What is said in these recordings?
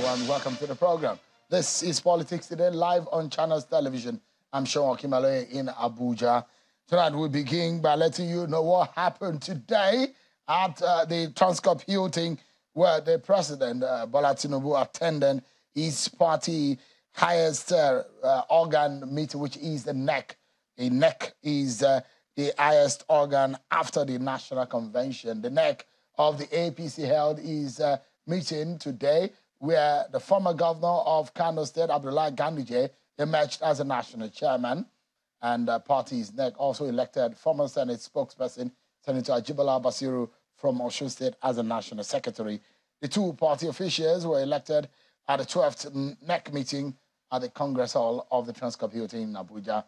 everyone. Welcome to the program. This is Politics Today, live on Channels Television. I'm Sean Okimaloye in Abuja. Tonight, we begin by letting you know what happened today at the Transcorp Hilton, where the president, Bola Tinubu, attended his party highest organ meeting, which is the NEC. The NEC is the highest organ after the National Convention. The NEC of the APC held his meeting today, where the former governor of Kano State, Abdullahi Ganduje, emerged as a national chairman. And the party's NEC also elected former Senate spokesperson, Senator Ajibola Basiru from Osun State, as a national secretary. The two party officials were elected at the 12th NEC meeting at the Congress Hall of the Transcorp Hilton in Abuja.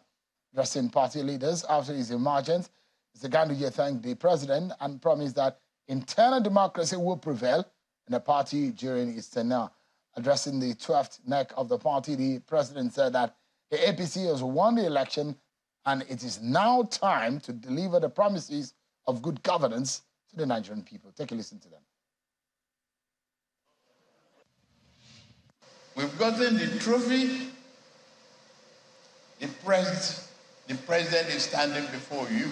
Addressing party leaders after his emergence, Mr. Ganduje thanked the president and promised that internal democracy will prevail in the party during his tenure. Addressing the 12th NEC of the party, the president said that the APC has won the election and it is now time to deliver the promises of good governance to the Nigerian people. Take a listen to them. We've gotten the trophy. The president is standing before you.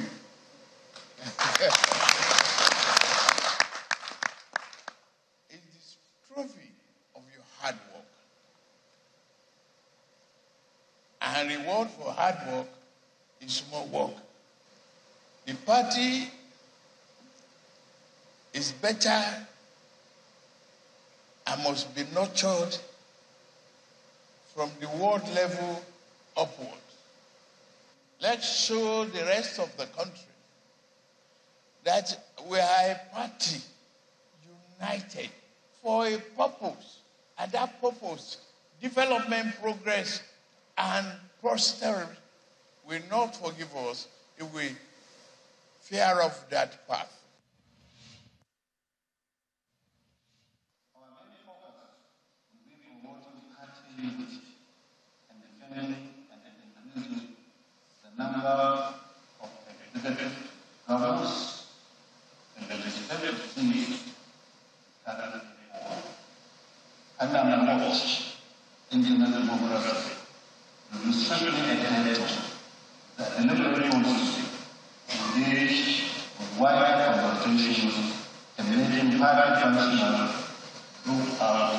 It's this trophy of your hard work. And reward for hard work is more work. The party is better and must be nurtured from the world level upward. Let's show the rest of the country that we are a party united for a purpose, and that purpose, development, progress, and prosperity, will not forgive us if we fear of that path. Our main focus will be promoting party unity and defending and increasing the number of executive governors and legislative seats currently formed. Under my watch, Indian democracy will be strictly adhered to the deliberate policy, engaged in wide consultations and making party functional throughout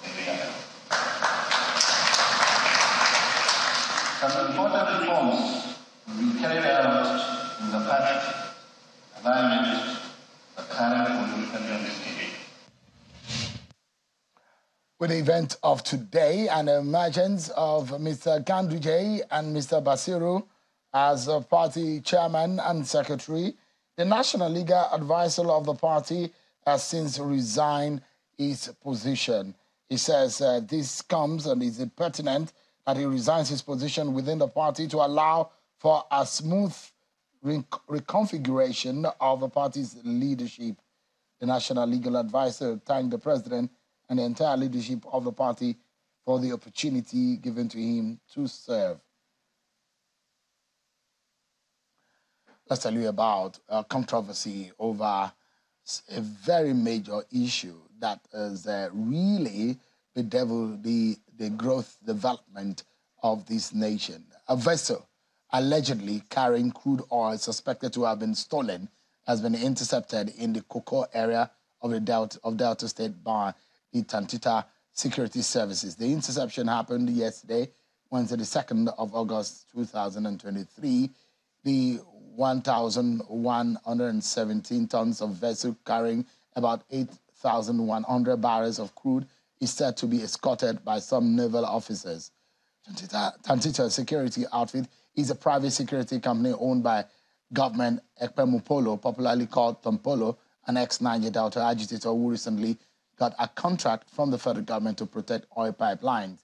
the year. Some important reforms will be carried out in the party, aligning with the current political landscape. With the event of today and the emergence of Mr. Ganduje and Mr. Basiru as a party chairman and secretary, the national legal advisor of the party has since resigned his position. He says this comes and is pertinent that he resigns his position within the party to allow for a smooth reconfiguration of the party's leadership. The national legal advisor thanked the president and the entire leadership of the party for the opportunity given to him to serve. Let's tell you about a controversy over a very major issue that has really bedeviled the growth development of this nation. A vessel allegedly carrying crude oil suspected to have been stolen has been intercepted in the Cocoa area of the Delta State by the Tantita Security Services. The interception happened yesterday, Wednesday, the 2nd of August, 2023. The 1,117 tons of vessel carrying about 8,100 barrels of crude is said to be escorted by some naval officers. Tantita Security Outfit is a private security company owned by government Ekpemupolo, popularly called Tompolo, an ex-Niger Delta agitator who recently got a contract from the federal government to protect oil pipelines.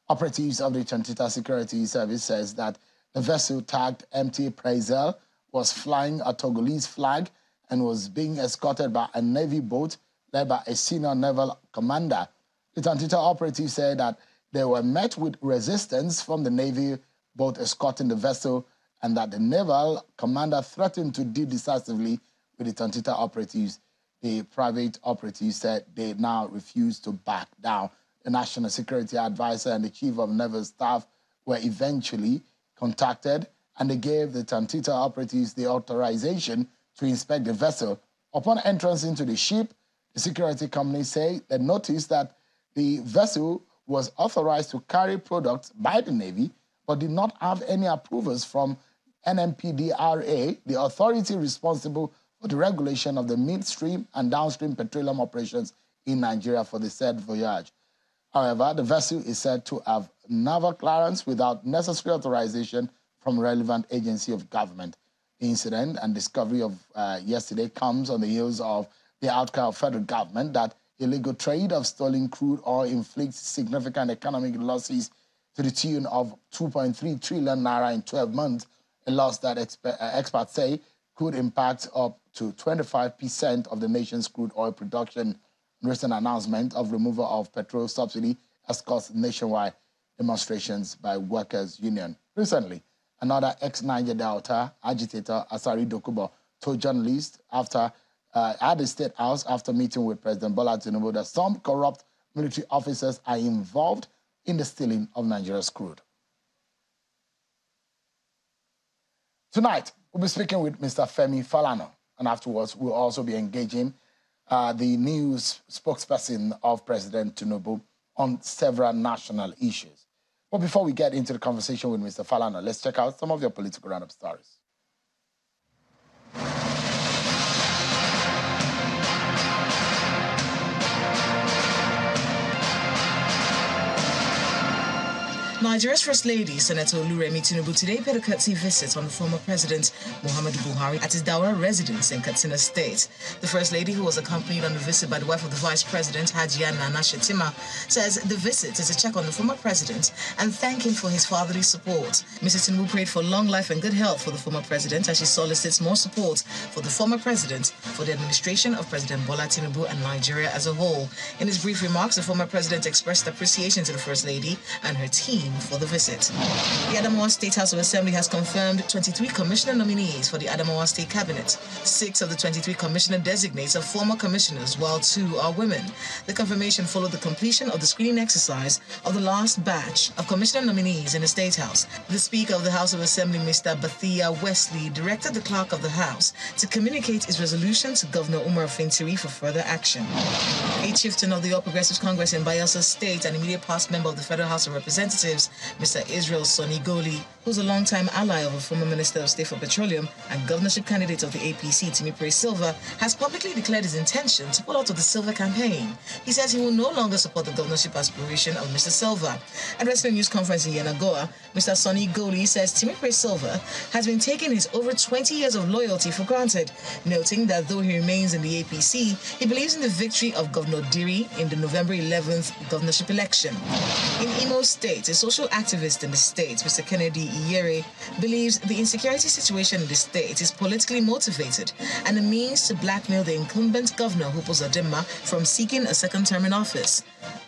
Operatives of the Tantita Security Service says that the vessel tagged MT Prazel was flying a Togolese flag and was being escorted by a Navy boat led by a senior naval commander. The Tantita operatives said that they were met with resistance from the Navy boat escorting the vessel and that the naval commander threatened to deal decisively with the Tantita operatives. The private operatives said they now refuse to back down. the National Security Advisor and the Chief of Naval Staff were eventually contacted, and they gave the Tantita operatives the authorization to inspect the vessel. Upon entrance into the ship, the security company say they noticed that the vessel was authorized to carry products by the Navy, but did not have any approvals from NMPDRA, the authority responsible for the regulation of the midstream and downstream petroleum operations in Nigeria for the said voyage. However, the vessel is said to have naval clearance without necessary authorization from relevant agency of government. The incident and discovery of yesterday comes on the heels of the outcry of federal government that illegal trade of stolen crude oil inflicts significant economic losses to the tune of 2.3 trillion naira in 12 months, a loss that experts say could impact up to 25% of the nation's crude oil production. Recent announcement of removal of petrol subsidy has caused nationwide demonstrations by workers' union. Recently, another ex-Niger Delta agitator, Asari Dokubo, told journalists at the State House after meeting with President Bola Tinubu that some corrupt military officers are involved in the stealing of Nigeria's crude. Tonight, we'll be speaking with Mr. Femi Falana, and afterwards we'll also be engaging the news spokesperson of President Tinubu on several national issues. But before we get into the conversation with Mr. Falana, let's check out some of your political roundup stories. Nigeria's First Lady, Senator Oluremi Tinubu, today paid a courtesy visit on the former President Muhammadu Buhari at his Daura residence in Katsina State. The First Lady, who was accompanied on the visit by the wife of the Vice President, Hajiya Nana Shetima, says the visit is a check on the former president and thank him for his fatherly support. Mrs. Tinubu prayed for long life and good health for the former president as she solicits more support for the former president for the administration of President Bola Tinubu and Nigeria as a whole. In his brief remarks, the former president expressed appreciation to the First Lady and her team for the visit. The Adamawa State House of Assembly has confirmed 23 commissioner nominees for the Adamawa State Cabinet. 6 of the 23 commissioner designates are former commissioners, while 2 are women. The confirmation followed the completion of the screening exercise of the last batch of commissioner nominees in the State House. The Speaker of the House of Assembly, Mr. Bathia Wesley, directed the Clerk of the House to communicate his resolution to Governor Umar Fintiri for further action. A chieftain of the All Progressives Congress in Bayelsa State and immediate past member of the Federal House of Representatives, Mr. Israel Sonny Goli, who's a longtime ally of a former Minister of State for Petroleum and governorship candidate of the APC, Timipre Silva, has publicly declared his intention to pull out of the Silva campaign. He says he will no longer support the governorship aspiration of Mr. Silva. Addressing a news conference in Yenagoa, Mr. Sonny Goli says Timipre Silva has been taking his over 20 years of loyalty for granted, noting that though he remains in the APC, he believes in the victory of Governor Diri in the November 11th governorship election. In Imo State, a social activist in the state, Mr. Kennedy Iyere, believes the insecurity situation in the state is politically motivated and a means to blackmail the incumbent governor, Hope Uzodimma, from seeking a second term in office.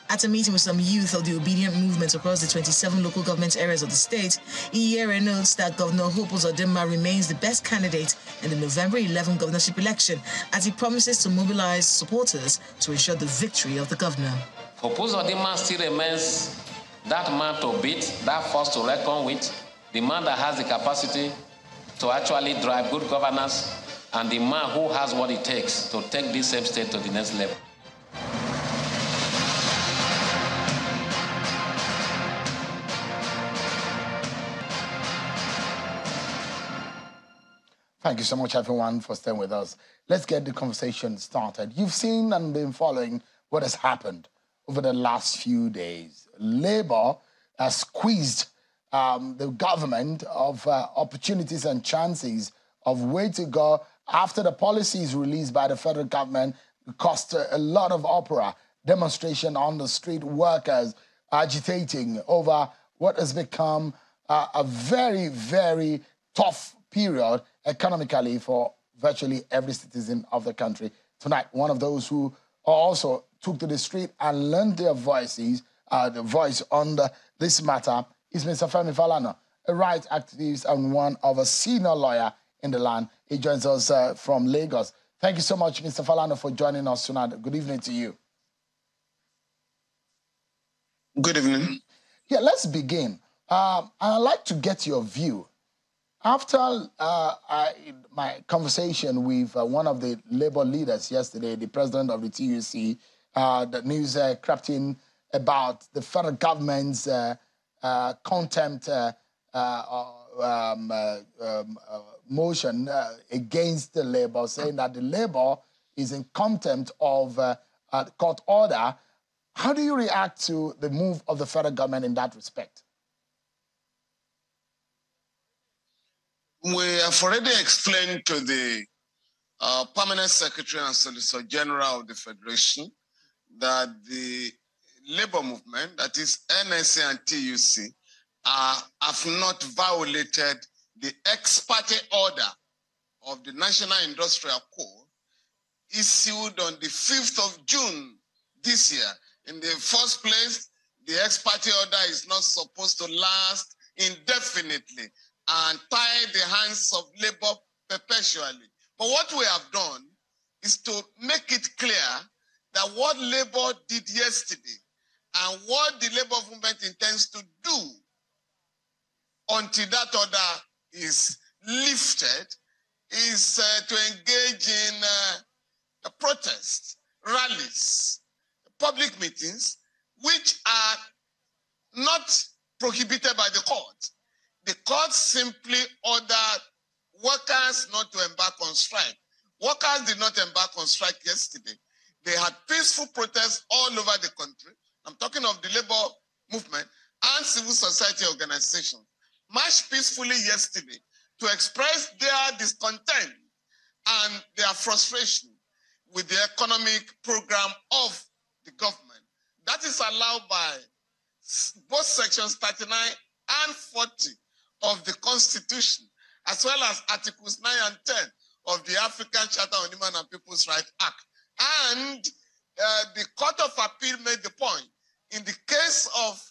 At a meeting with some youth of the obedient movement across the 27 local government areas of the state, Iyere notes that Governor Hope Uzodimma remains the best candidate in the November 11 governorship election, as he promises to mobilize supporters to ensure the victory of the governor. Hope Uzodimma still remains that man to beat, that force to reckon with, the man that has the capacity to actually drive good governance, and the man who has what it takes to take this same state to the next level. Thank you so much, everyone, for staying with us. Let's get the conversation started. You've seen and been following what has happened over the last few days. Labour has squeezed the government of opportunities and chances of where to go after the policies released by the federal government caused a lot of uproar, demonstration on the street, workers agitating over what has become a very, very tough period economically for virtually every citizen of the country. Tonight, one of those who also took to the street and lent their voices, the voice on this matter, is Mr. Femi Falana, a rights activist and one of a senior lawyer in the land. He joins us from Lagos. Thank you so much, Mr. Falana, for joining us tonight. Good evening to you. Good evening. Yeah, let's begin. I'd like to get your view. After my conversation with one of the labor leaders yesterday, the president of the TUC, the news crept in about the federal government's contempt motion against the labor, saying that the labor is in contempt of court order. How do you react to the move of the federal government in that respect? We have already explained to the Permanent Secretary and Solicitor General of the Federation that the labor movement, that is NSA and TUC, have not violated the ex parte order of the National Industrial Code issued on the 5th of June this year. In the first place, the ex parte order is not supposed to last indefinitely and tie the hands of labor perpetually. But what we have done is to make it clear that what labor did yesterday and what the labor movement intends to do until that order is lifted is to engage in protests, rallies, public meetings, which are not prohibited by the court. The court simply ordered workers not to embark on strike. Workers did not embark on strike yesterday. They had peaceful protests all over the country. I'm talking of the labor movement and civil society organizations. Marched peacefully yesterday to express their discontent and their frustration with the economic program of the government. That is allowed by both sections 39 and 40 of the Constitution, as well as Articles 9 and 10 of the African Charter on Human and People's Rights Act. And the Court of Appeal made the point, in the case of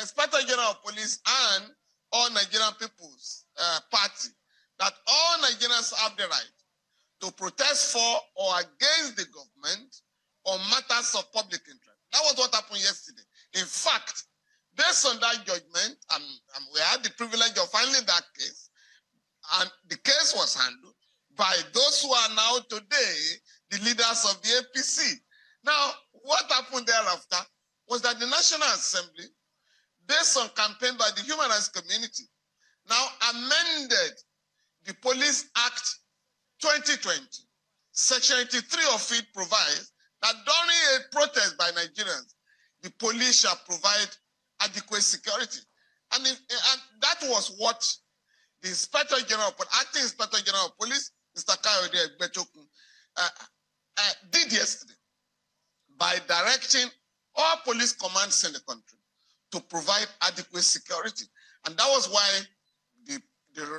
Inspector General of Police and All Nigerian People's Party, that all Nigerians have the right to protest for or against the government on matters of public interest. That was what happened yesterday. In fact, based on that judgment, and we had the privilege of handling that case, and the case was handled by those who are now today the leaders of the APC. Now, what happened thereafter was that the National Assembly, based on campaign by the human rights community, now amended the Police Act 2020. Section 83 of it provides that during a protest by Nigerians, the police shall provide adequate security. And that was what the Inspector General, Acting Inspector General of Police, Mr. Kayode Egbetokun, did yesterday by directing all police commands in the country to provide adequate security. And that was why the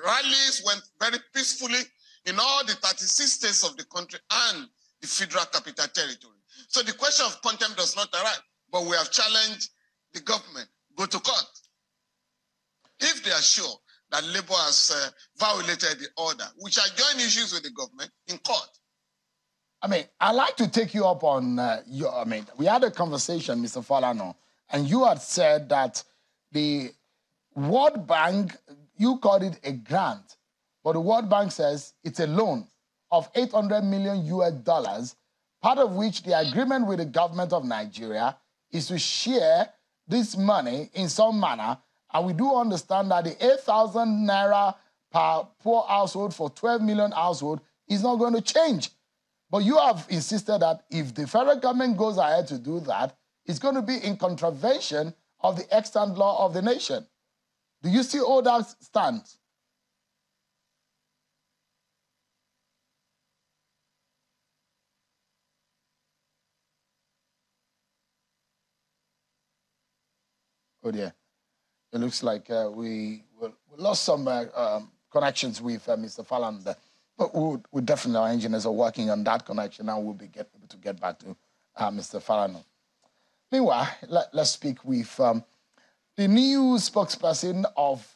rallies went very peacefully in all the 36 states of the country and the Federal Capital Territory. So the question of contempt does not arise, but we have challenged the government, go to court. If they are sure that labor has violated the order, we shall join issues with the government in court. I mean, I'd like to take you up on we had a conversation, Mr. Falano, and you had said that the World Bank, you called it a grant, but the World Bank says it's a loan of $800 million US, part of which the agreement with the government of Nigeria is to share this money in some manner. And we do understand that the 8,000 naira per poor household for 12 million household is not going to change. But you have insisted that if the federal government goes ahead to do that, it's going to be in contravention of the extant law of the nation. Do you still hold that stance? Oh dear. It looks like we lost some connections with Mr. Falano there. But we definitely, our engineers are working on that connection and we'll be able to get back to Mr. Falano. Meanwhile, let's speak with the new spokesperson of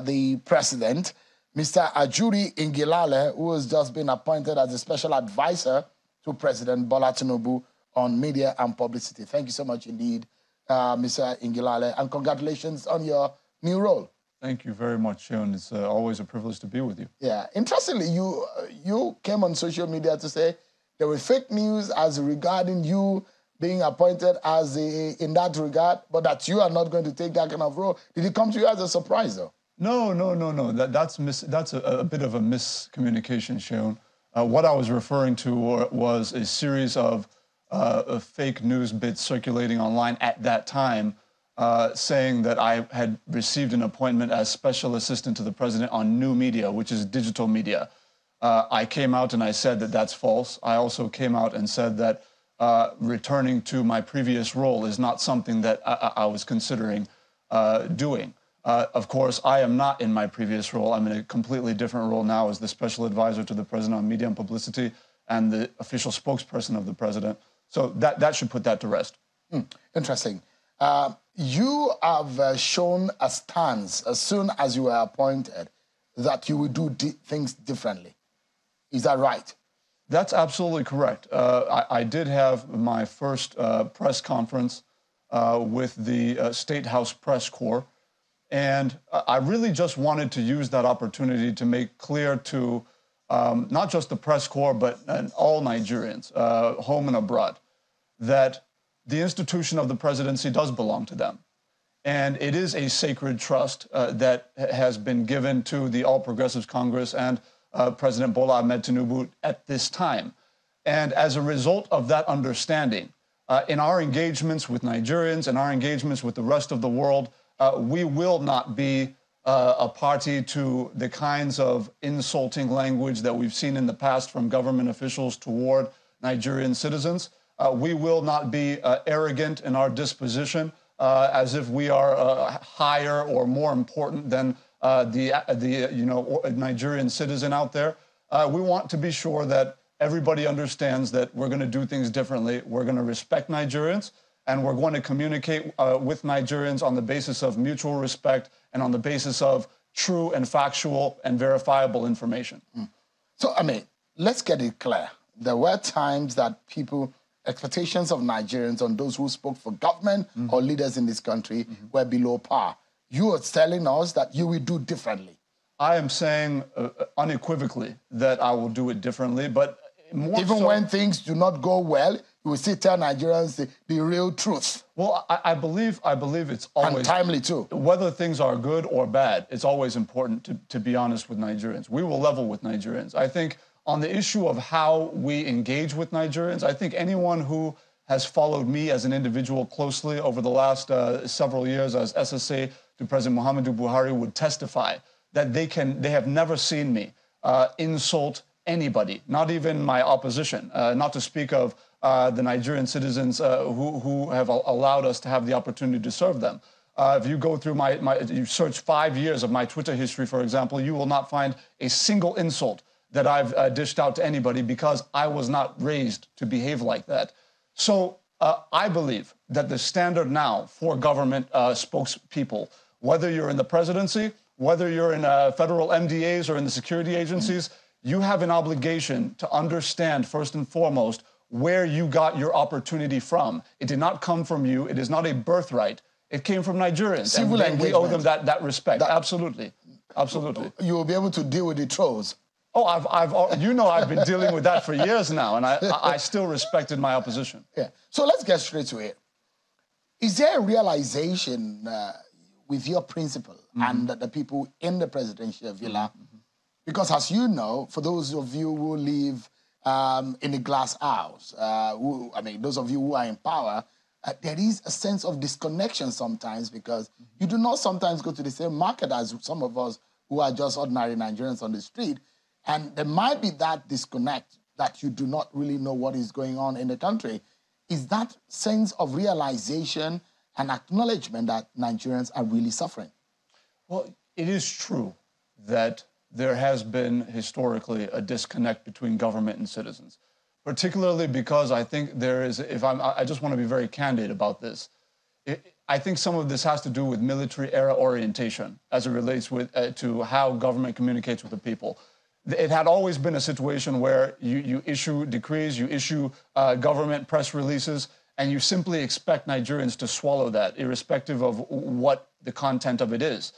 the president, Mr. Ajuri Ngilale, who has just been appointed as a special advisor to President Bola Tinubu on media and publicity. Thank you so much indeed, Mr. Ingilale, and congratulations on your new role. Thank you very much, Sean. It's always a privilege to be with you. Yeah. Interestingly, you came on social media to say there were fake news as regarding you being appointed as in that regard, but that you are not going to take that kind of role. Did it come to you as a surprise, though? No. That's a bit of a miscommunication, Sean. What I was referring to was a series of fake news bits circulating online at that time, saying that I had received an appointment as special assistant to the president on new media, which is digital media. I came out and I said that that's false. I also came out and said that returning to my previous role is not something that I was considering doing. Of course, I am not in my previous role. I'm in a completely different role now as the special advisor to the president on media and publicity and the official spokesperson of the president. So that should put that to rest. Interesting. You have shown a stance as soon as you were appointed that you would do things differently. Is that right? That's absolutely correct. I did have my first press conference with the State House Press Corps, and I really just wanted to use that opportunity to make clear to not just the press corps, but all Nigerians, home and abroad, that the institution of the presidency does belong to them. And it is a sacred trust that has been given to the All Progressives Congress and President Bola Ahmed Tinubu at this time. And as a result of that understanding, in our engagements with Nigerians and our engagements with the rest of the world, we will not be a party to the kinds of insulting language that we've seen in the past from government officials toward Nigerian citizens. We will not be arrogant in our disposition as if we are higher or more important than the Nigerian citizen out there. We want to be sure that everybody understands that we're going to do things differently. We're going to respect Nigerians, and we're going to communicate with Nigerians on the basis of mutual respect and on the basis of true and factual and verifiable information. So, I mean, let's get it clear. There were times that expectations of Nigerians on those who spoke for government or leaders in this country were below par. You are telling us that you will do differently. I am saying unequivocally that I will do it differently, but more even so, when things do not go well, you will still tell Nigerians the real truth. Well, I believe it's always... And timely, too. Whether things are good or bad, it's always important to be honest with Nigerians. We will level with Nigerians. I think on the issue of how we engage with Nigerians, I think anyone who has followed me as an individual closely over the last several years as SSA to President Muhammadu Buhari would testify that they have never seen me insult anybody, not even my opposition, not to speak of the Nigerian citizens who have allowed us to have the opportunity to serve them. If you go through you search 5 years of my Twitter history, for example, you will not find a single insult that I've dished out to anybody because I was not raised to behave like that. So I believe that the standard now for government spokespeople, whether you're in the presidency, whether you're in federal MDAs or in the security agencies, you have an obligation to understand first and foremost where you got your opportunity from. It did not come from you. It is not a birthright. It came from Nigerians. And we owe them that respect. Absolutely. Absolutely. You will be able to deal with the trolls. Oh, I've been dealing with that for years now, and I still respected my opposition. Yeah. So let's get straight to it. Is there a realization with your principle and the people in the presidential villa? Because as you know, for those of you who live in a glass house, those of you who are in power, there is a sense of disconnection sometimes because you do not sometimes go to the same market as some of us who are just ordinary Nigerians on the street. And there might be that disconnect that you do not really know what is going on in the country. Is that sense of realization and acknowledgement that Nigerians are really suffering? Well, it is true that there has been historically a disconnect between government and citizens, particularly because I think there is, I just want to be very candid about this. I think some of this has to do with military era orientation as it relates to how government communicates with the people. It had always been a situation where you issue decrees, you issue government press releases, and you simply expect Nigerians to swallow that, irrespective of what the content of it is.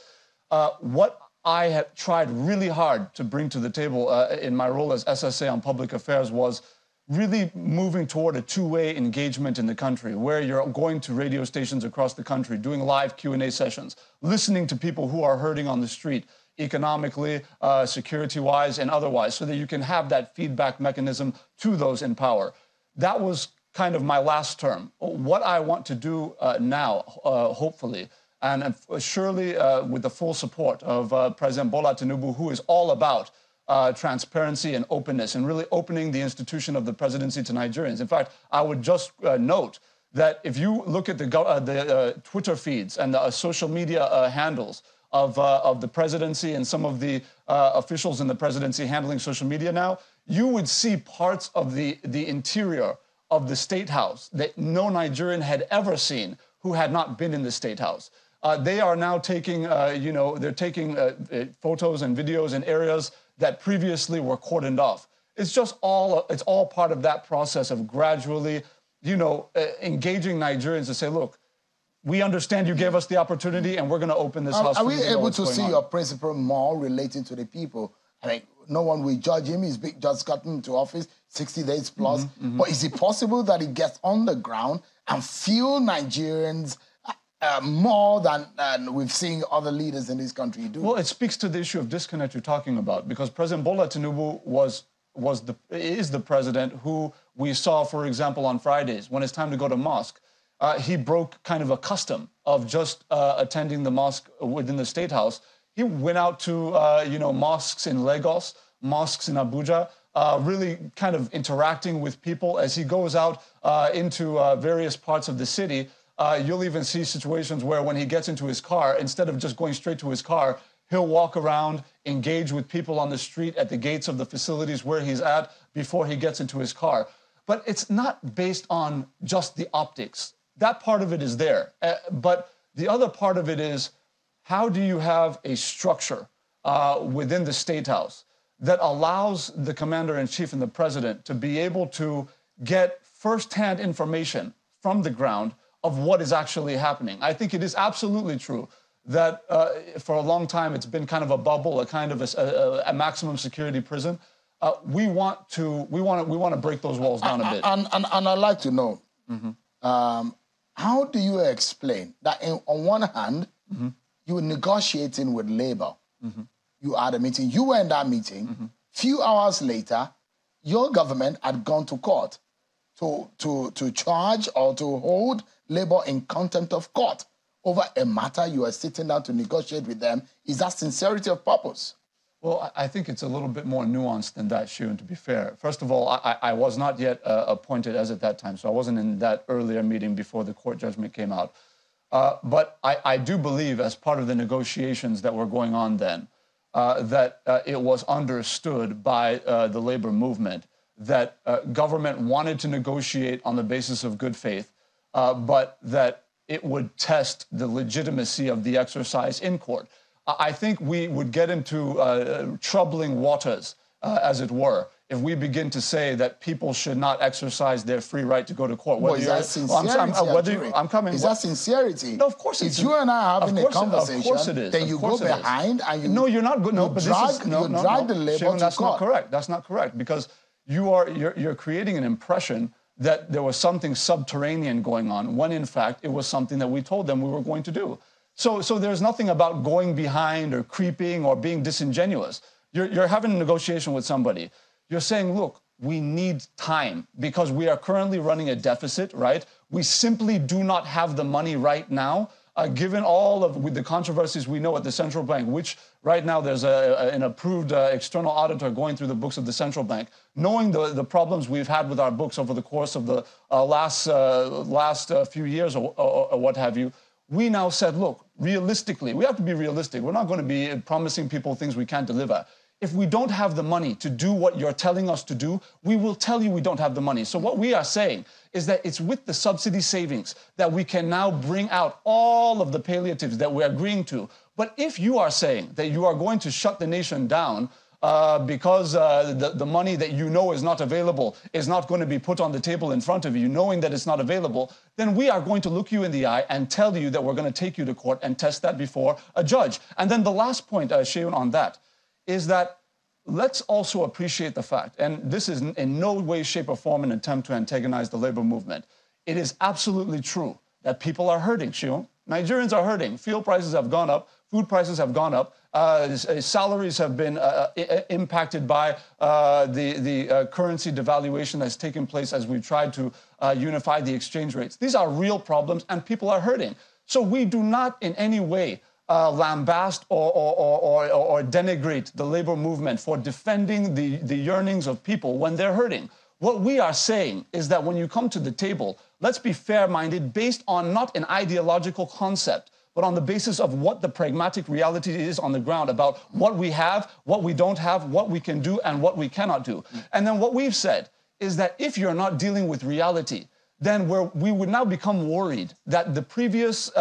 What I have tried really hard to bring to the table in my role as SSA on public affairs was really moving toward a two-way engagement in the country, where you're going to radio stations across the country, doing live Q&A sessions, listening to people who are hurting on the street, economically, security-wise, and otherwise, so that you can have that feedback mechanism to those in power. That was kind of my last term. What I want to do now, hopefully, and surely with the full support of President Bola Tinubu, who is all about transparency and openness and really opening the institution of the presidency to Nigerians. In fact, I would just note that if you look at the Twitter feeds and the social media handles of the presidency and some of the officials in the presidency handling social media now, you would see parts of the interior of the State House that no Nigerian had ever seen who had not been in the State House. They are now taking, they're taking photos and videos in areas that previously were cordoned off. It's just it's all part of that process of gradually, engaging Nigerians to say, look, we understand you gave us the opportunity and we're going to open this house. Are we able to see your principle more relating to the people? I mean, no one will judge him. He's just gotten into office 60 days plus. But is it possible that he gets on the ground and feel Nigerians more than we've seen other leaders in this country do? Well, it speaks to the issue of disconnect you're talking about, because President Bola Tinubu is the president who we saw, for example, on Fridays, when it's time to go to mosque. He broke kind of a custom of just attending the mosque within the State House. He went out to, mosques in Lagos, mosques in Abuja, really kind of interacting with people as he goes out into various parts of the city. You'll even see situations where when he gets into his car, instead of just going straight to his car, he'll walk around, engage with people on the street at the gates of the facilities where he's at before he gets into his car. But it's not based on just the optics. That part of it is there. But the other part of it is, how do you have a structure within the State House that allows the commander-in-chief and the president to be able to get firsthand information from the ground of what is actually happening? I think it is absolutely true that for a long time it's been kind of a bubble, a kind of a maximum security prison. We want to break those walls down a bit. And I'd like to know, how do you explain that on one hand, you were negotiating with Labour, you had a meeting, you were in that meeting, few hours later, your government had gone to court to charge or to hold Labour in contempt of court over a matter you are sitting down to negotiate with them. Is that sincerity of purpose? Well, I think it's a little bit more nuanced than that, Shun, to be fair. First of all, I was not yet appointed as at that time, so I wasn't in that earlier meeting before the court judgment came out. But I do believe, as part of the negotiations that were going on then, that it was understood by the labor movement that government wanted to negotiate on the basis of good faith, but that it would test the legitimacy of the exercise in court. I think we would get into troubling waters, as it were, if we begin to say that people should not exercise their free right to go to court. Well, is that sincerity? I'm coming. Is that sincerity? No, of course it's. If you and I are having a conversation, of course it is. then you go behind and you. No, you're not good. No, but drag the Labour to court. That's not correct. That's not correct, because you're creating an impression that there was something subterranean going on, when in fact it was something that we told them we were going to do. So there's nothing about going behind or creeping or being disingenuous. You're having a negotiation with somebody. You're saying, look, we need time because we are currently running a deficit, right? We simply do not have the money right now, given all of with the controversies we know at the central bank, which right now there's an approved external auditor going through the books of the central bank. Knowing the problems we've had with our books over the course of the last few years or what have you, we now said, look, realistically, we have to be realistic. We're not going to be promising people things we can't deliver. If we don't have the money to do what you're telling us to do, we will tell you we don't have the money. So what we are saying is that it's with the subsidy savings that we can now bring out all of the palliatives that we're agreeing to. But if you are saying that you are going to shut the nation down because the money that you know is not available is not going to be put on the table in front of you, knowing that it's not available, then we are going to look you in the eye and tell you that we're going to take you to court and test that before a judge. And then the last point, Sheun, on that is that let's also appreciate the fact, and this is in no way, shape, or form an attempt to antagonize the labor movement. It is absolutely true that people are hurting, Sheun. Nigerians are hurting. Fuel prices have gone up. Food prices have gone up. Salaries have been impacted by the currency devaluation that's taken place as we've tried to unify the exchange rates. These are real problems, and people are hurting. So we do not in any way lambast or denigrate the labor movement for defending the yearnings of people when they're hurting. What we are saying is that when you come to the table, let's be fair-minded based on not an ideological concept, but on the basis of what the pragmatic reality is on the ground about what we have, what we don't have, what we can do, and what we cannot do. And then what we've said is that if you're not dealing with reality, then we would now become worried that the previous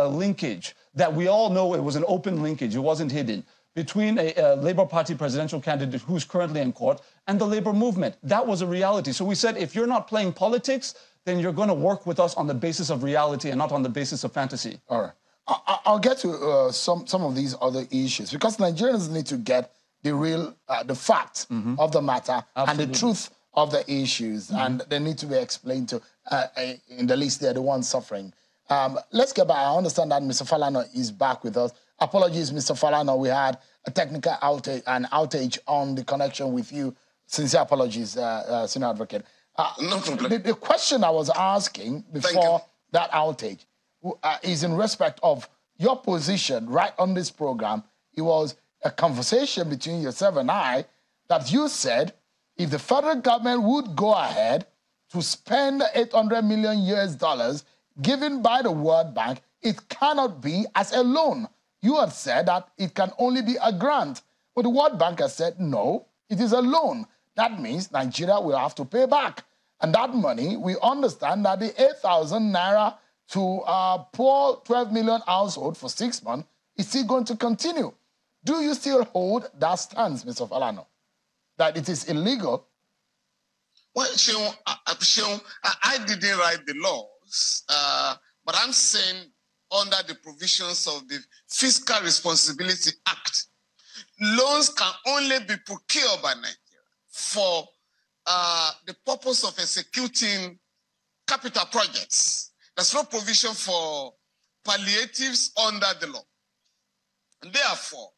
linkage, that we all know it was an open linkage, it wasn't hidden, between a Labour Party presidential candidate who's currently in court and the labor movement. That was a reality. So we said, if you're not playing politics, then you're going to work with us on the basis of reality and not on the basis of fantasy. All right. I'll get to some of these other issues, because Nigerians need to get the real, the facts of the matter. Absolutely. And the truth of the issues, and they need to be explained to, in the least they're the ones suffering. Let's get back. I understand that Mr. Falana is back with us. Apologies, Mr. Falana, we had a technical outage on the connection with you. Sincere apologies, Senior Advocate. No problem. The question I was asking before that outage is in respect of your position right on this program. It was a conversation between yourself and I that you said if the federal government would go ahead to spend $800 million given by the World Bank, it cannot be as a loan. You had said that it can only be a grant. But the World Bank has said, no, it is a loan. That means Nigeria will have to pay back. And that money, we understand that the 8,000 naira to poor 12 million household for 6 months is still going to continue. Do you still hold that stance, Mr. Falana, that it is illegal? Well, Sheun, I didn't write the laws, but I'm saying under the provisions of the Fiscal Responsibility Act, loans can only be procured by Nigeria for the purpose of executing capital projects. There's no provision for palliatives under the law. And therefore,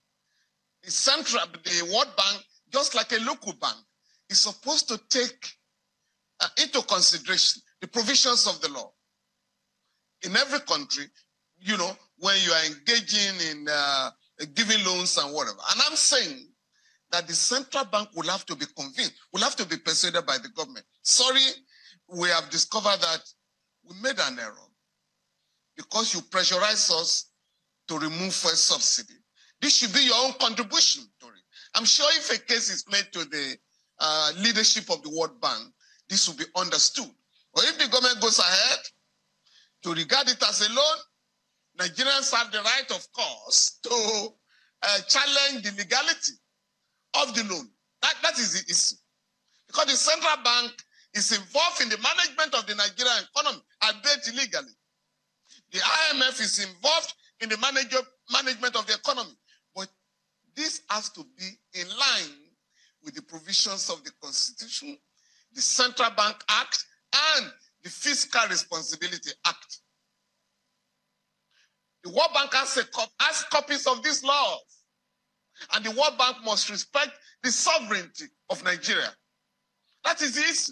the World Bank, just like a local bank, is supposed to take into consideration the provisions of the law. In every country, you know, when you are engaging in giving loans and whatever. And I'm saying that the central bank will have to be convinced, will have to be persuaded by the government. Sorry, we have discovered that we made an error because you pressurize us to remove fuel subsidy. This should be your own contribution to it. I'm sure if a case is made to the leadership of the World Bank, this will be understood. Or if the government goes ahead to regard it as a loan, Nigerians have the right, of course, to challenge the legality of the loan. That is the issue. Because the central bank is involved in the management of the Nigerian economy, albeit illegally. The IMF is involved in the management of the economy. But this has to be in line with the provisions of the Constitution, the Central Bank Act, and the Fiscal Responsibility Act. The World Bank has copies of these laws. And the World Bank must respect the sovereignty of Nigeria. That is the issue.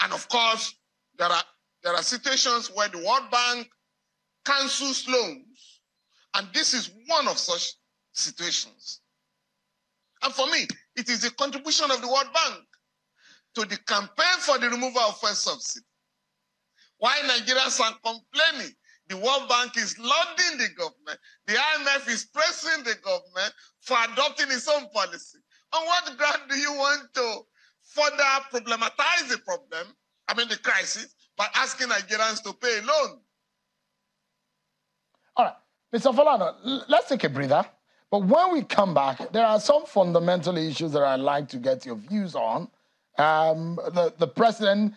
And of course, there are situations where the World Bank cancels loans. And this is one of such situations. And for me, it is the contribution of the World Bank to the campaign for the removal of fuel subsidy. Why Nigerians are complaining? The World Bank is lauding the government. The IMF is pressing the government for adopting its own policy. On what ground do you want to further problematize the problem, the crisis, by asking Nigerians to pay a loan? All right. Mr. Falana, let's take a breather. But when we come back, there are some fundamental issues that I'd like to get your views on. The president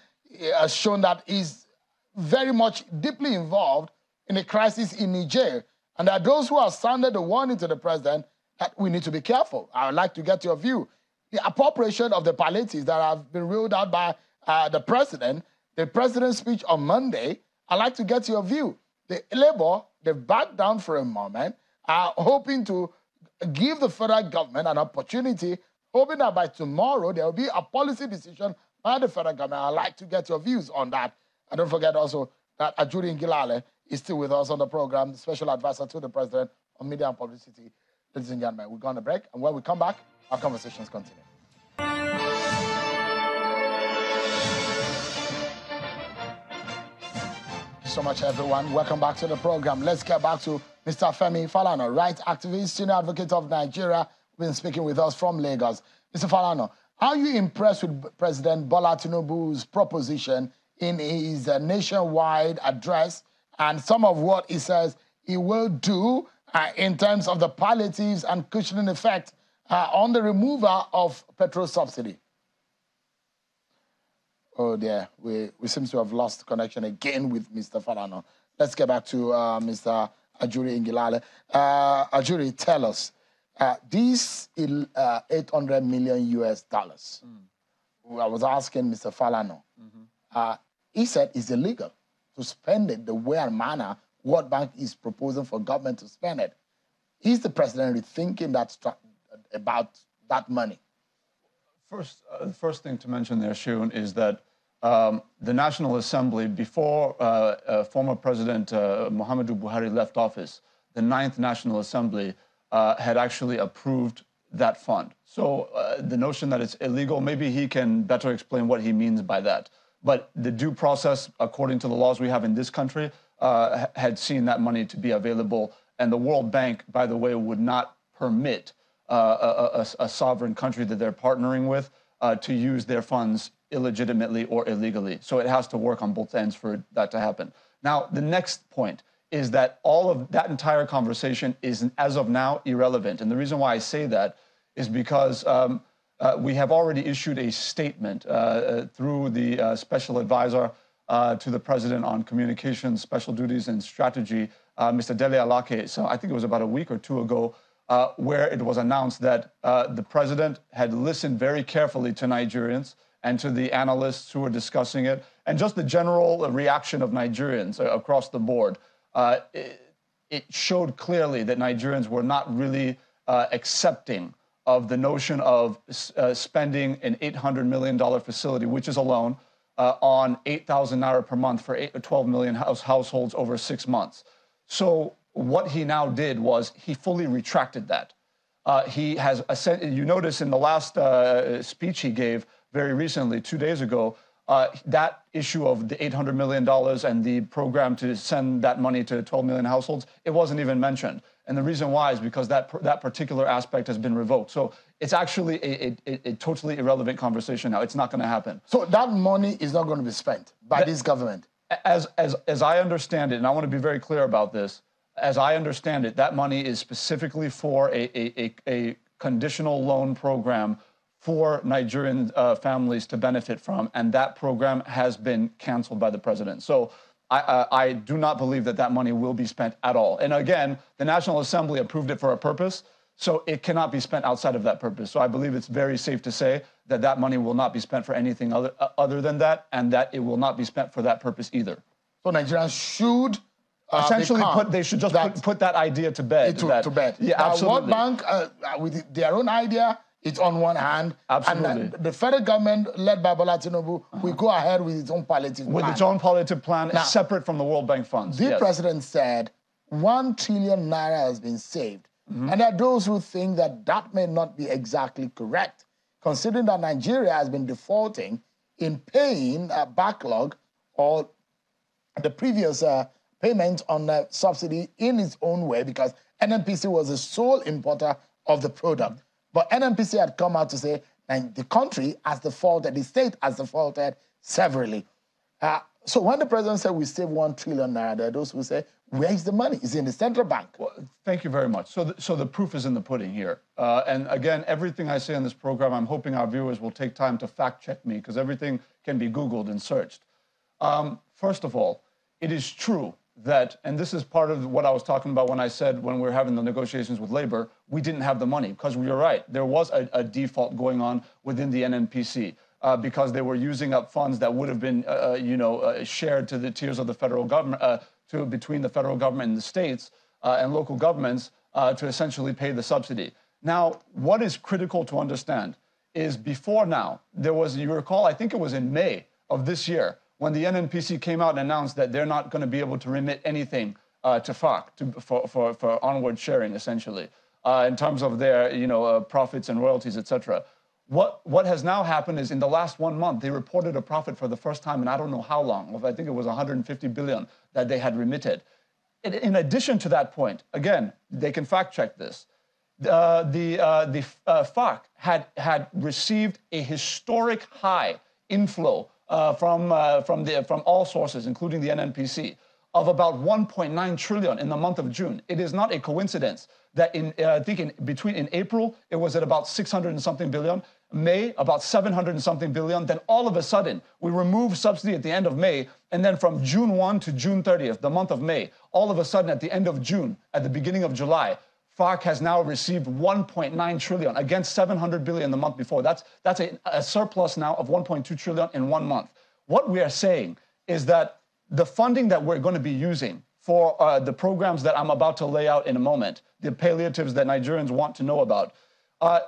has shown that he's very much deeply involved in a crisis in Niger. And there are those who have sounded the warning to the president that we need to be careful. I would like to get your view. The appropriation of the palliatives that have been ruled out by the president's speech on Monday, I'd like to get your view. The Labour, they've backed down for a moment, are hoping to give the federal government an opportunity, hoping that by tomorrow there will be a policy decision by the federal government. I'd like to get your views on that. And don't forget also that Ajuri Ngilale is still with us on the program, the special advisor to the president on media and publicity. Ladies and gentlemen, we're going to break, and when we come back, our conversations continue. Thank you so much, everyone. Welcome back to the program. Let's get back to Mr. Femi Falana, right activist, senior advocate of Nigeria, who's been speaking with us from Lagos. Mr. Falana, are you impressed with President Bola Tinubu's proposition in his nationwide address and some of what he says he will do in terms of the palliatives and cushioning effect on the removal of petrol subsidy? Oh dear, we seem to have lost connection again with Mr. Falana. Let's get back to Mr. Ajuri Ngilale. Ajuri, tell us, these $800 million US. I was asking Mr. Falana. He said it's illegal to spend it the way and manner World Bank is proposing for government to spend it. Is the president rethinking about that money? The first thing to mention there, Shun, is that the National Assembly, before former President Muhammadu Buhari left office, the 9th National Assembly had actually approved that fund. So the notion that it's illegal, maybe he can better explain what he means by that. But the due process, according to the laws we have in this country, had seen that money to be available. And the World Bank, by the way, would not permit a sovereign country that they're partnering with to use their funds illegitimately or illegally. So it has to work on both ends for that to happen. Now, the next point is that all of that entire conversation is, as of now, irrelevant. And the reason why I say that is because we have already issued a statement through the special advisor to the president on communications, special duties, and strategy, Mr. Dele Alake. So I think it was about a week or two ago, where it was announced that the president had listened very carefully to Nigerians and to the analysts who were discussing it, and just the general reaction of Nigerians across the board. It showed clearly that Nigerians were not really accepting of the notion of spending an $800 million facility, which is a loan, on 8,000 naira per month for 12 million households over 6 months. So what he now did was he fully retracted that. He has, you notice in the last speech he gave very recently, 2 days ago, that issue of the $800 million and the program to send that money to 12 million households, it wasn't even mentioned. And the reason why is because that particular aspect has been revoked. So it's actually a totally irrelevant conversation now. It's not going to happen. So that money is not going to be spent by this government? As I understand it, and I want to be very clear about this, as I understand it, that money is specifically for a conditional loan program for Nigerian families to benefit from, and that program has been canceled by the president. So I do not believe that that money will be spent at all. And again, the National Assembly approved it for a purpose, so it cannot be spent outside of that purpose. So I believe it's very safe to say that that money will not be spent for anything other than that, and that it will not be spent for that purpose either. So Nigerians should essentially they should just put that idea to bed. To bed. Yeah, absolutely. World Bank, with their own idea, it's on one hand. Absolutely. And the federal government, led by Bola Tinubu, will go ahead with its own palliative plan. With its own palliative plan, now, separate from the World Bank funds. The president said 1 trillion naira has been saved. And there are those who think that that may not be exactly correct, considering that Nigeria has been defaulting in paying a backlog or the previous payment on the subsidy in its own way, because NNPC was the sole importer of the product. But NNPC had come out to say the country has defaulted, the state has defaulted severally. So when the president said we save 1 trillion naira, there are those who say, where is the money? It's in the central bank. Well, thank you very much. So the proof is in the pudding here. And again, everything I say on this program, I'm hoping our viewers will take time to fact check me, because everything can be Googled and searched. First of all, it is true that, and this is part of what I was talking about when I said when we were having the negotiations with labor, we didn't have the money, because you're right, there was a default going on within the NNPC. Because they were using up funds that would have been, shared to the tiers of the federal government, between the federal government and the states and local governments to essentially pay the subsidy. Now, what is critical to understand is before now, there was, you recall, I think it was in May of this year, when the NNPC came out and announced that they're not going to be able to remit anything to FARC for onward sharing, essentially, in terms of their, profits and royalties, etc. What has now happened is in the last 1 month, they reported a profit for the first time in I don't know how long. I think it was 150 billion that they had remitted. In addition to that point, again, they can fact check this. The FARC had received a historic high inflow from all sources, including the NNPC, of about 1.9 trillion in the month of June. It is not a coincidence that in April, it was at about 600 and something billion, May, about 700 and something billion. Then all of a sudden, we removed subsidy at the end of May. And then from June 1 to June 30th, the month of May, all of a sudden at the end of June, at the beginning of July, FARC has now received 1.9 trillion against 700 billion the month before. That's a surplus now of 1.2 trillion in 1 month. What we are saying is that the funding that we're going to be using for the programs that I'm about to lay out in a moment, the palliatives that Nigerians want to know about,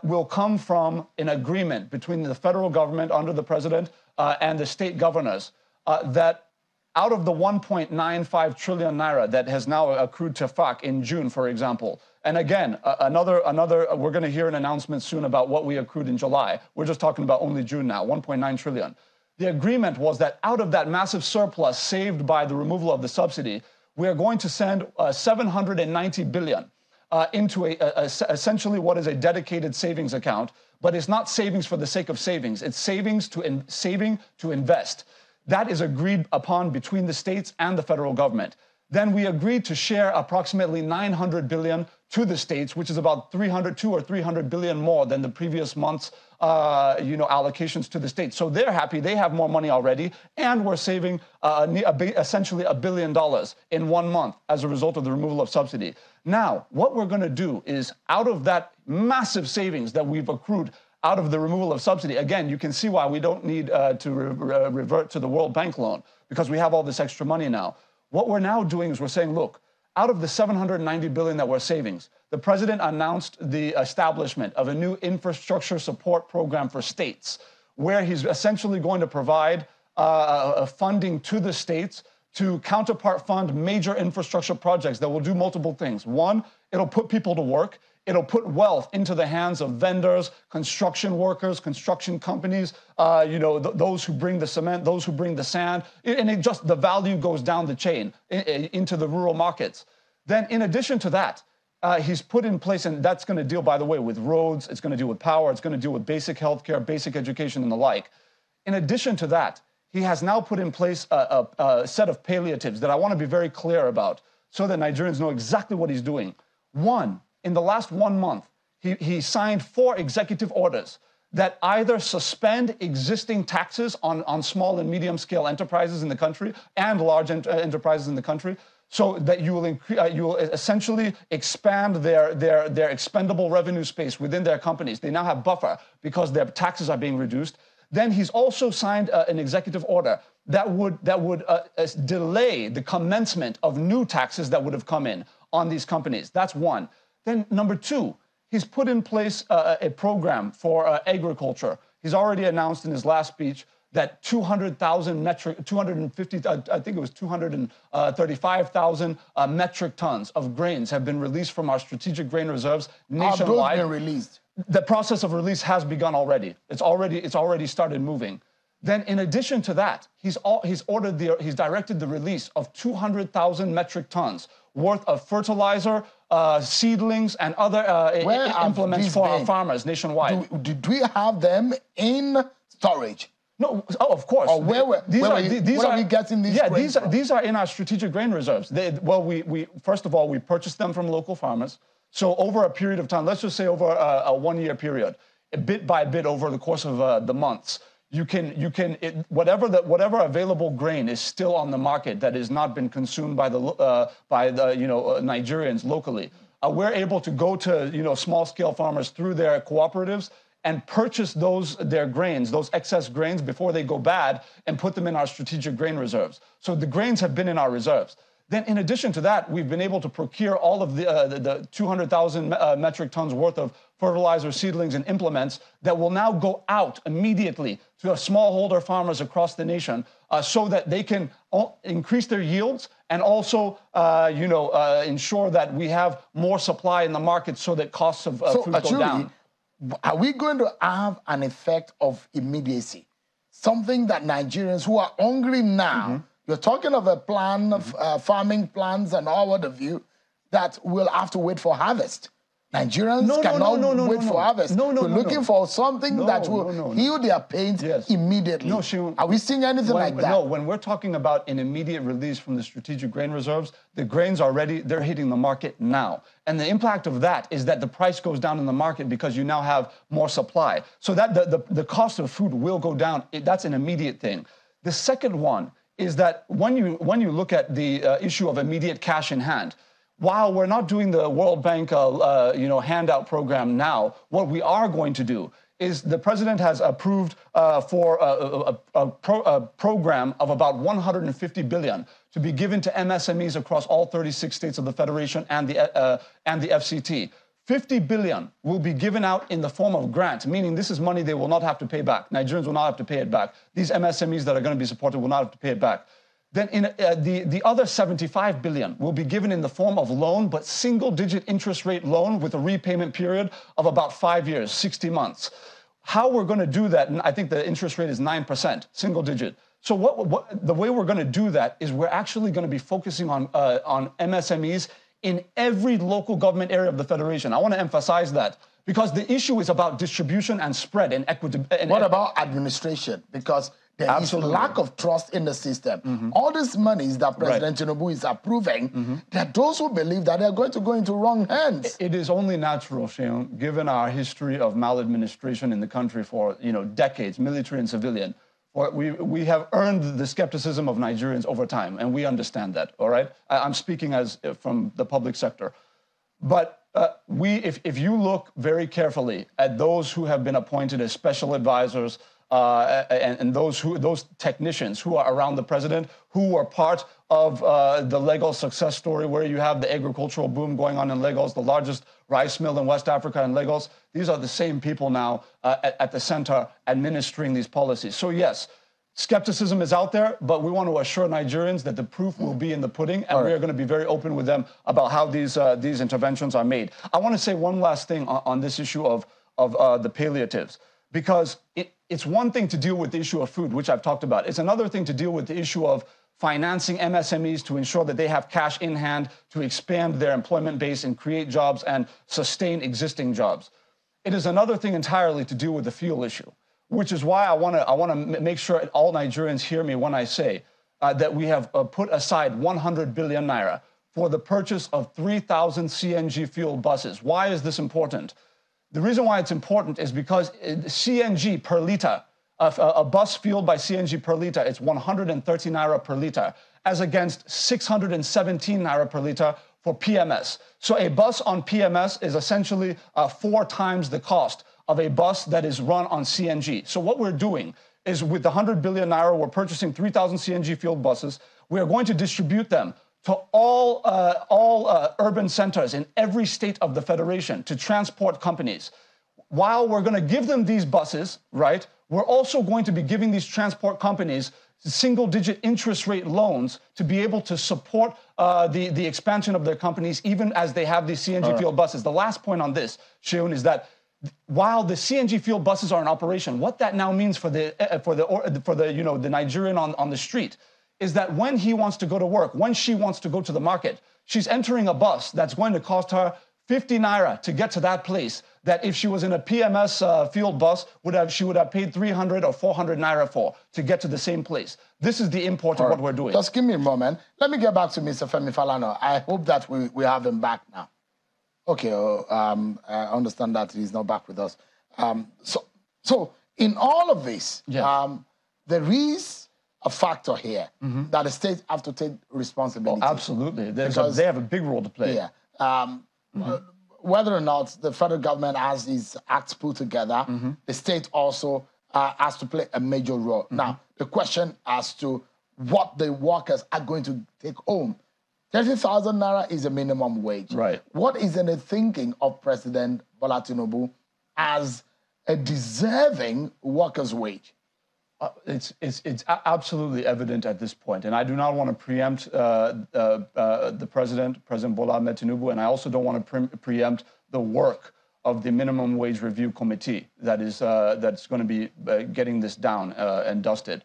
will come from an agreement between the federal government under the president and the state governors that out of the 1.95 trillion naira that has now accrued to FARC in June, for example, and again, we're going to hear an announcement soon about what we accrued in July. We're just talking about only June now, 1.9 trillion. The agreement was that out of that massive surplus saved by the removal of the subsidy, we are going to send 790 billion into essentially what is a dedicated savings account, but it's not savings for the sake of savings. It's saving to invest. That is agreed upon between the states and the federal government. Then we agreed to share approximately 900 billion to the states, which is about 2 or 300 billion more than the previous month's allocations to the states. So they're happy, they have more money already, and we're saving essentially $1 billion in 1 month as a result of the removal of subsidy. Now, what we're going to do is, out of that massive savings that we've accrued out of the removal of subsidy, again, you can see why we don't need to revert to the World Bank loan, because we have all this extra money now. What we're now doing is we're saying, look, out of the 790 billion that we're savings, the president announced the establishment of a new infrastructure support program for states, where he's essentially going to provide funding to the states to counterpart fund major infrastructure projects that will do multiple things. One, it'll put people to work. It'll put wealth into the hands of vendors, construction workers, construction companies, those who bring the cement, those who bring the sand, and the value goes down the chain into the rural markets. Then in addition to that, he's put in place, and that's going to deal, by the way, with roads, it's going to deal with power, it's going to deal with basic healthcare, basic education, and the like. In addition to that, he has now put in place a set of palliatives that I want to be very clear about so that Nigerians know exactly what he's doing. One, in the last 1 month, he signed 4 executive orders that either suspend existing taxes on small and medium scale enterprises in the country and large enterprises in the country, so that you will essentially expand their expendable revenue space within their companies. They now have buffer because their taxes are being reduced. Then he's also signed an executive order that would delay the commencement of new taxes that would have come in on these companies. That's one. Then number 2, he's put in place a program for agriculture. He's already announced in his last speech that 235,000 metric tons of grains have been released from our strategic grain reserves nationwide. Have those been released? The process of release has begun already. It's already started moving. Then, in addition to that, he's directed the release of 200,000 metric tons worth of fertilizer, seedlings, and other implements for our farmers nationwide. Did we have them in storage? No, of course. Or where are we getting these grains from? These are in our strategic grain reserves. We first of all, we purchased them from local farmers. So over a period of time, let's just say over a 1 year period, bit by bit over the course of the months, whatever available grain is still on the market that has not been consumed by the Nigerians locally. We're able to go to small scale farmers through their cooperatives and purchase their grains, those excess grains, before they go bad, and put them in our strategic grain reserves. So the grains have been in our reserves. Then in addition to that, we've been able to procure all of the 200,000 metric tons worth of fertilizer, seedlings, and implements that will now go out immediately to smallholder farmers across the nation so that they can increase their yields and also ensure that we have more supply in the market so that costs of food go down. Are we going to have an effect of immediacy? Something that Nigerians who are hungry now, you're talking of a plan of farming plans and all what have you, that will have to wait for harvest. Nigerians cannot wait for harvest. We're looking for something that will heal their pains immediately. Are we seeing anything like that? No, when we're talking about an immediate release from the strategic grain reserves, the grains are ready, they're hitting the market now. And the impact of that is that the price goes down in the market because you now have more supply. So that the cost of food will go down. That's an immediate thing. The second one is that when you look at the issue of immediate cash in hand, while we're not doing the World Bank handout program now, what we are going to do is the president has approved for a program of about 150 billion to be given to MSMEs across all 36 states of the Federation and the FCT. 50 billion will be given out in the form of grant, meaning this is money they will not have to pay back. Nigerians will not have to pay it back. These MSMEs that are going to be supported will not have to pay it back. Then the other 75 billion will be given in the form of loan, but single-digit interest rate loan with a repayment period of about 5 years, 60 months. How we're going to do that, and I think the interest rate is 9%, single-digit. So the way we're going to do that is we're actually going to be focusing on MSMEs in every local government area of the Federation. I want to emphasize that because the issue is about distribution and spread and equity. What about administration? Because there is lack of trust in the system. All these monies that President Tinubu is approving, there are those who believe that they're going to go into wrong hands. It is only natural, Sheon, given our history of maladministration in the country for decades, military and civilian. We have earned the skepticism of Nigerians over time, and we understand that, all right? I'm speaking from the public sector. But if you look very carefully at those who have been appointed as special advisors, and those technicians who are around the president, who are part of the Lagos success story, where you have the agricultural boom going on in Lagos, the largest rice mill in West Africa in Lagos. These are the same people now at the center administering these policies. So yes, skepticism is out there, but we want to assure Nigerians that the proof will be in the pudding, and we are going to be very open with them about how these interventions are made. I want to say one last thing on this issue of the palliatives, because it's one thing to deal with the issue of food, which I've talked about. It's another thing to deal with the issue of financing MSMEs to ensure that they have cash in hand to expand their employment base and create jobs and sustain existing jobs. It is another thing entirely to deal with the fuel issue, which is why I want to make sure all Nigerians hear me when I say that we have put aside 100 billion naira for the purchase of 3,000 CNG fueled buses. Why is this important? The reason why it's important is because CNG per liter, a bus fueled by CNG per liter, it's 130 naira per liter, as against 617 naira per liter for PMS. So a bus on PMS is essentially 4 times the cost of a bus that is run on CNG. So what we're doing is, with the 100 billion naira, we're purchasing 3,000 CNG fueled buses. We are going to distribute them to all urban centers in every state of the Federation to transport companies. While we're going to give them these buses, right, we're also going to be giving these transport companies single-digit interest rate loans to be able to support the expansion of their companies, even as they have these CNG fueled buses. The last point on this, Sheon, is that while the CNG fueled buses are in operation, what that now means for the Nigerian on the street is that when he wants to go to work, when she wants to go to the market, she's entering a bus that's going to cost her 50 naira to get to that place that if she was in a PMS field bus, she would have paid 300 or 400 naira for to get to the same place. This is the import of what we're doing. Just give me a moment. Let me get back to Mr. Femi Falana. I hope that we have him back now. Okay, I understand that he's not back with us. So in all of this, yes. There is a factor here that the states have to take responsibility. Oh, absolutely. They have a big role to play. Yeah. Whether or not the federal government has these acts put together, the state also has to play a major role. Now, the question as to what the workers are going to take home. 30,000 naira is a minimum wage. Right. What is in the thinking of President Bola Tinubu as a deserving workers' wage? It's absolutely evident at this point, and I do not want to preempt the President Bola Ahmed Tinubu, and I also don't want to preempt the work of the Minimum Wage Review Committee that's going to be getting this down and dusted.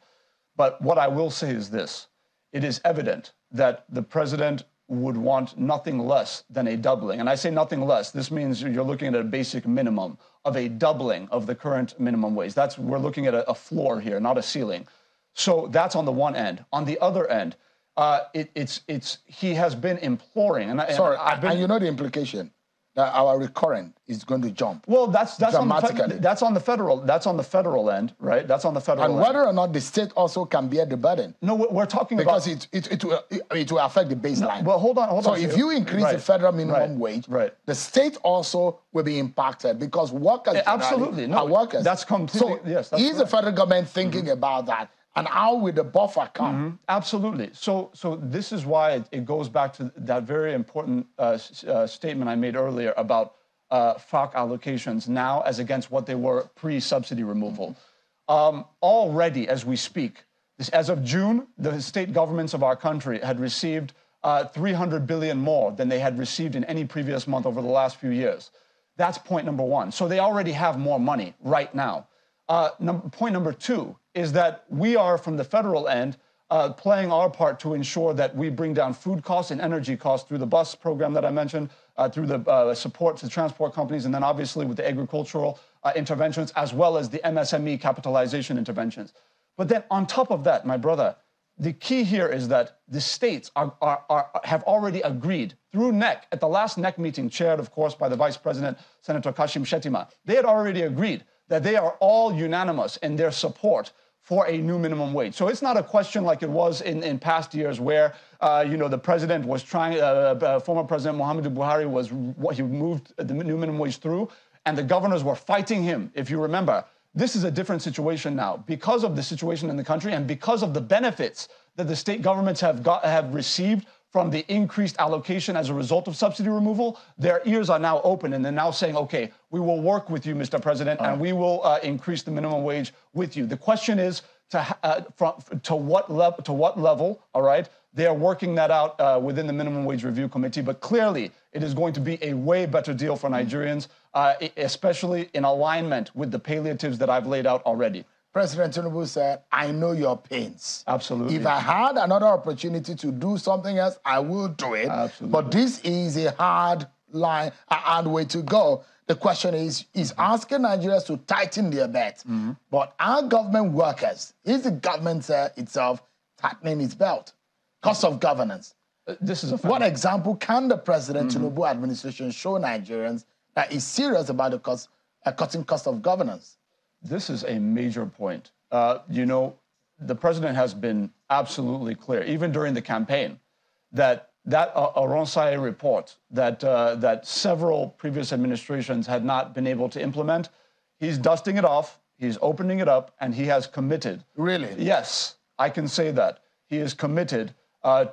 But what I will say is this: it is evident that the President would want nothing less than a doubling. And I say nothing less. This means you're looking at a basic minimum of a doubling of the current minimum wage. We're looking at a floor here, not a ceiling. So that's on the one end. On the other end, he has been imploring. And you know the implication that our recurrent is going to jump. Well, that's dramatically. That's on the federal end, right? That's on the federal end. And whether or not the state also can bear the burden. No, we're talking because it will affect the baseline. No, well, hold on. So if you increase the federal minimum wage, the state also will be impacted because workers are workers. That's completely Is the federal government thinking about that? And how will the buffer come? Absolutely. So this is why it goes back to that very important statement I made earlier about FARC allocations now as against what they were pre-subsidy removal. Already, as we speak, as of June, the state governments of our country had received 300 billion more than they had received in any previous month over the last few years. That's point number one. So they already have more money right now. Point number two is that we are, from the federal end, playing our part to ensure that we bring down food costs and energy costs through the bus program that I mentioned, through the support to transport companies, and then obviously with the agricultural interventions, as well as the MSME capitalization interventions. But then on top of that, my brother, the key here is that the states have already agreed through NEC, at the last NEC meeting, chaired, of course, by the Vice President, Senator Kashim Shettima, they had already agreed that they are all unanimous in their support for a new minimum wage. So it's not a question like it was in past years where, the president was trying, former President Muhammadu Buhari he moved the new minimum wage through, and the governors were fighting him, if you remember. This is a different situation now because of the situation in the country and because of the benefits that the state governments have received from the increased allocation as a result of subsidy removal. Their ears are now open, and they're now saying, okay, we will work with you, Mr. President, and we will increase the minimum wage with you. The question is to what level, all right? They are working that out within the Minimum Wage Review Committee, but clearly it is going to be a way better deal for Nigerians, especially in alignment with the palliatives that I've laid out already. President Tinubu said, I know your pains. Absolutely. If I had another opportunity to do something else, I will do it. Absolutely. But this is a hard line, a hard way to go. The question is asking Nigerians to tighten their belt. But our government workers, is the government itself tightening its belt? Cost of governance. This is a fact. What example can the President Tinubu administration show Nigerians that is serious about the cutting cost of governance? This is a major point. The president has been absolutely clear, even during the campaign, that Aronsai report that several previous administrations had not been able to implement, he's dusting it off, he's opening it up, and he has committed. Really? Yes, I can say that. He is committed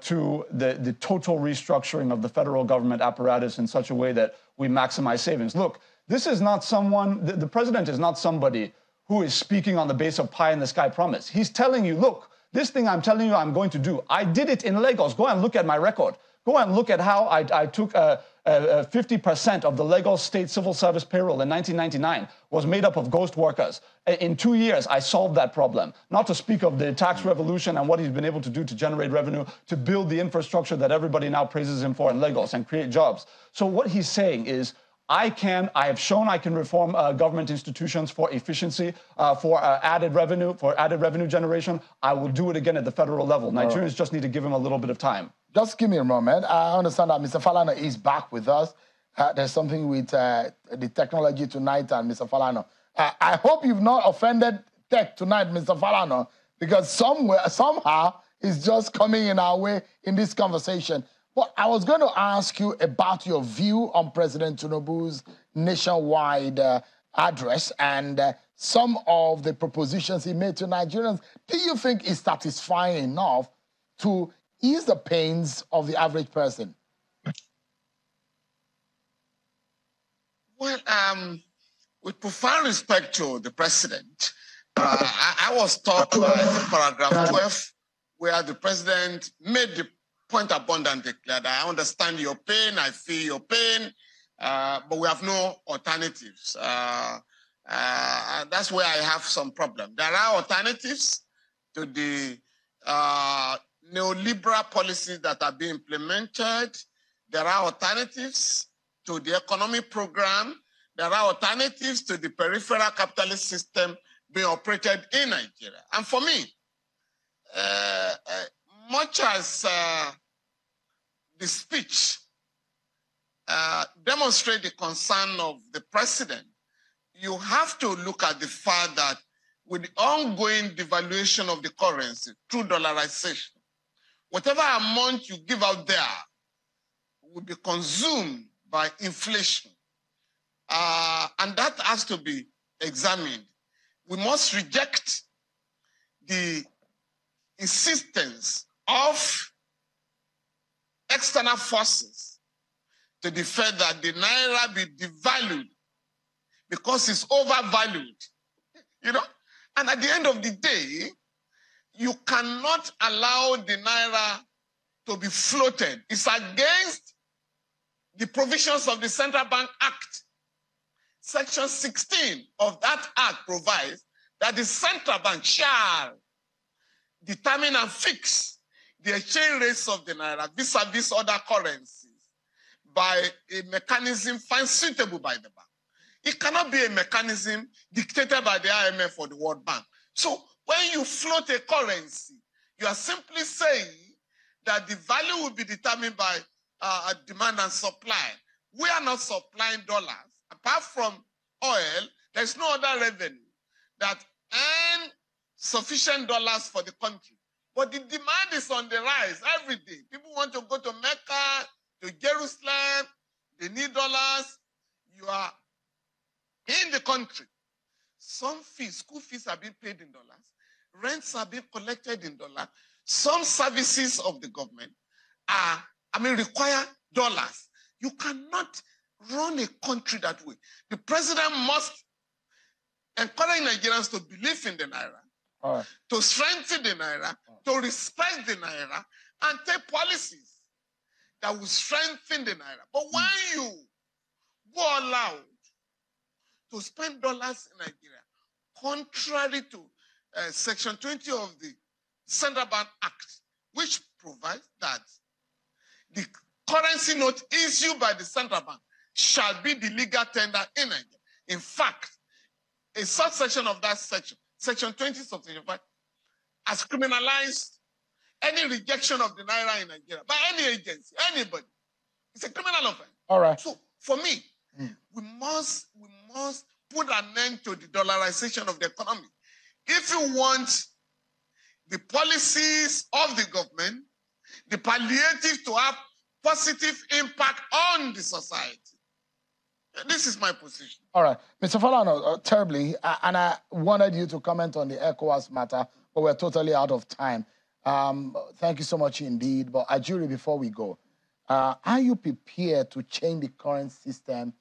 to the total restructuring of the federal government apparatus in such a way that we maximize savings. Look, this is not someone, the president is not somebody who is speaking on the base of pie-in-the-sky promise. He's telling you, look, this thing I'm telling you I'm going to do, I did it in Lagos. Go and look at my record. Go and look at how I took 50% of the Lagos State civil service payroll in 1999 was made up of ghost workers. In 2 years, I solved that problem. Not to speak of the tax revolution and what he's been able to do to generate revenue, to build the infrastructure that everybody now praises him for in Lagos and create jobs. So what he's saying is, I have shown I can reform government institutions for efficiency, for added revenue generation. I will do it again at the federal level. Nigerians just need to give him a little bit of time. Just give me a moment. I understand that Mr. Falana is back with us. There's something with the technology tonight and Mr. Falana. I hope you've not offended tech tonight, Mr. Falana, because somehow it's just coming in our way in this conversation. But I was going to ask you about your view on President Tinubu's nationwide address and some of the propositions he made to Nigerians. Do you think it's satisfying enough to ease the pains of the average person? Well, with profound respect to the president, I was taught paragraph 12, where the president made the point abundantly clear that I understand your pain, I feel your pain, but we have no alternatives. That's where I have some problem. There are alternatives to the neoliberal policies that are being implemented. There are alternatives to the economic program. There are alternatives to the peripheral capitalist system being operated in Nigeria. And for me, much as the speech demonstrates the concern of the president, you have to look at the fact that with the ongoing devaluation of the currency through dollarization, whatever amount you give out there will be consumed by inflation. And that has to be examined. We must reject the insistence of external forces to the fact that the naira be devalued because it's overvalued, you know? And at the end of the day, you cannot allow the naira to be floated. It's against the provisions of the Central Bank Act. Section 16 of that act provides that the central bank shall determine and fix the exchange rates of the naira vis-a-vis other currencies by a mechanism found suitable by the bank. It cannot be a mechanism dictated by the IMF or the World Bank. So when you float a currency, you are simply saying that the value will be determined by demand and supply. We are not supplying dollars. Apart from oil, there's no other revenue that earn sufficient dollars for the country. But the demand is on the rise every day. People want to go to Mecca, to Jerusalem. They need dollars. You are in the country. Some fees, school fees are being paid in dollars. Rents are being collected in dollars. Some services of the government require dollars. You cannot run a country that way. The president must encourage Nigerians to believe in the naira, to strengthen the naira, to respect the naira, and take policies that will strengthen the naira. But when you go all out to spend dollars in Nigeria, contrary to Section 20 of the Central Bank Act, which provides that the currency note issued by the central bank shall be the legal tender in Nigeria. In fact, a subsection of that section, Section 20 subsection 5, has criminalized any rejection of the naira in Nigeria by any agency, anybody. It's a criminal offense. All right. So for me, we must put an end to the dollarization of the economy. If you want the policies of the government, the palliative to have positive impact on the society. This is my position. All right. Mr. Falana, terribly, and I wanted you to comment on the ECOWAS matter, but we're totally out of time. Thank you so much indeed. But Ajuri, before we go, are you prepared to change the current system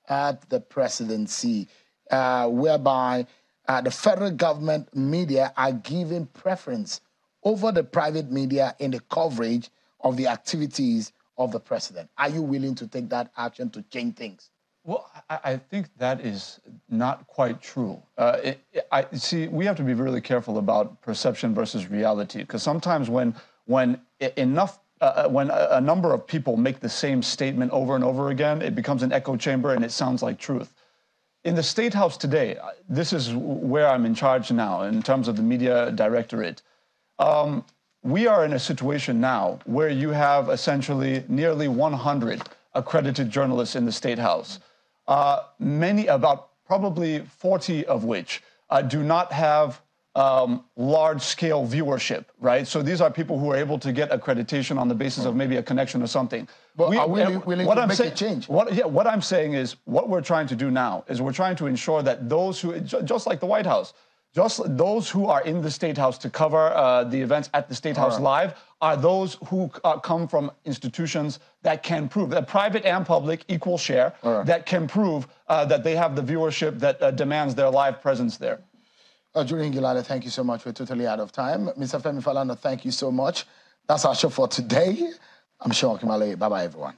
at the presidency, whereby the federal government media are given preference over the private media in the coverage of the activities of the president. Are you willing to take that action to change things? Well, I think that is not quite true. See, we have to be really careful about perception versus reality, because sometimes when a number of people make the same statement over and over again, it becomes an echo chamber and it sounds like truth. In the State House today, this is where I'm in charge now in terms of the media directorate. We are in a situation now where you have essentially nearly 100 accredited journalists in the State House. About probably 40 of which do not have large-scale viewership, right? So these are people who are able to get accreditation on the basis of maybe a connection or something. But are we willing to make a change? What I'm saying is, what we're trying to do now is we're trying to ensure that those who, just like the White House, just those who are in the State House to cover the events at the State House live are those who come from institutions that can prove, that private and public equal share, that can prove that they have the viewership that demands their live presence there. Julian Gilale, thank you so much. We're totally out of time. Mr. Femi Falana, thank you so much. That's our show for today. I'm Sean Kimale. Bye-bye, everyone.